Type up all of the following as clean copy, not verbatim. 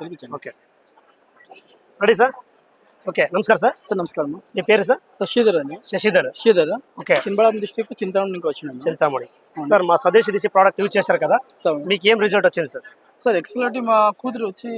తెలియజేయండి. Okay, ready sir? Okay, నమస్కారం sir. Sir నమస్కారం. మీ పేరు సార్? శ్రీధర్ అని. శశిధర్. ఓకే, చిన్నబళ్ళాపురం డిస్ట్రిక్ట్ చింతామణి నుంచి వచ్చినాను. చింతామణి. సార్, మా స్వదేశీ దేశీ ప్రోడక్ట్ యూజ్ చేశారు కదా, సార్ మీకు ఏం రిజల్ట్ వచ్చింది సార్? Sir excellent. మా కూతురు వచ్చి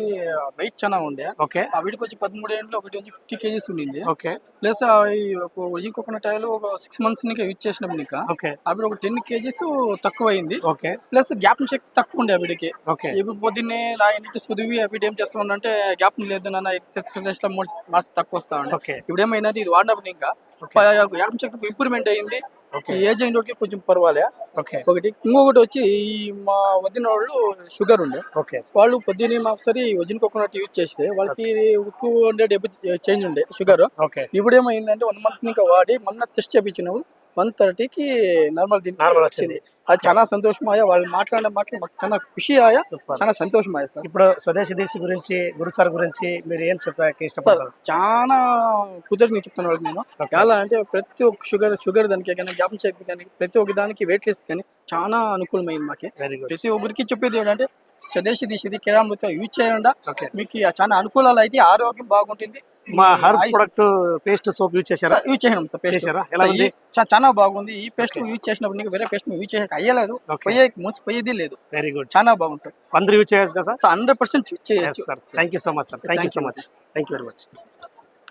వెయిట్ చాలా ఉండే. ఓకే, ఆ వీడికి వచ్చి 13 ఏళ్ళు, ఒకటి వచ్చి 50 kgs ఉండింది. ఓకే, ప్లస్ ఈ ఒరిజినల్ కోకోనట్ ఆయిల్ ఒక 6 months ఇంకా యూజ్ చేసినాం. ఇంకా ఓకే, అప్పుడు ఒక 10 kgs తక్కువ అయింది. ఓకే, ప్లస్ గ్యాప్ శక్తి తక్కువ ఉండే వీడికి. ఓకే, ఇప్పుడు పొద్దున్నే ఇంటి చదివి అవి ఏం చేస్తా అంటే గ్యాప్ లేదు నాన్న, ఎక్సర్సైజ్ లో 3 మార్క్స్ తక్కువ వస్తా ఉండే. ఓకే, ఇప్పుడు ఏమైనది ఇది వాడినప్పుడు ఇంకా గ్యాప్ శక్తి ఇంప్రూవ్మెంట్ అయింది. ఓకే, ఈ ఏజ్ అయిన వాళ్ళకి కొంచెం పర్వాలే. ఓకే, ఒకటి ఇంకొకటి వచ్చి ఈ మా వదిన వాళ్ళు షుగర్ ఉండే. ఓకే, వాళ్ళు పొద్దున్నే ఒకసారి ఒరిజినల్ కోకోనట్ యూజ్ చేస్తే వాళ్ళకి 200 చేంజ్ ఉండే షుగర్. ఓకే. ఇప్పుడు ఏమైందంటే 1 month ఇంకా వాడి మొన్న టెస్ట్ చేయించినప్పుడు 130కి నార్మల్ వచ్చింది. అది చాలా సంతోషం ఆయా. వాళ్ళు మాట్లాడిన మాటలు మాకు చాలా ఖుషి ఆయా, చాలా సంతోషం ఆయా సార్. ఇప్పుడు స్వదేశీ దేశీ గురించి, గురు సార్ గురించి మీరు ఏం చెప్పడానికి సార్ ఇష్టపడతారు? చాలా కుదరని చెప్తాను వాళ్ళకి నేను. ఎలా అంటే ప్రతి ఒక్క షుగర్ దానికి కానీ, జ్ఞాపం శక్తి కానీ, ప్రతి ఒక్క దానికి వెయిట్ లెస్ కానీ చాలా అనుకూలమైంది మాకి. Very good. ప్రతి ఒక్కరికి చెప్పేది ఏంటంటే స్వదేశీ దేశీ కిరాణతో యూజ్ చేయండి. ఓకే, మీకు చాలా అనుకూలాలు అయితే, ఆరోగ్యం బాగుంటుంది. మా herb product paste soap use చేశారా? యూజ్ చేయడం సార్. పేస్ట్ చేశారా? ఎలా ఉంది? చాలా బాగుంది. ఈ పేస్ట్ యూజ్ చేసినప్పుడు నీకు వేరే పేస్ట్ యూజ్ చేయక అయ్యలేదు, పోయేది లేదు. వెరీ గుడ్, చాలా బాగుంది సార్. అందరూ యూజ్ చేయొచ్చు కదా సార్? 100% యూజ్ చేయొచ్చు sir. Thank you so much sir. Thank you so much. Thank you very much.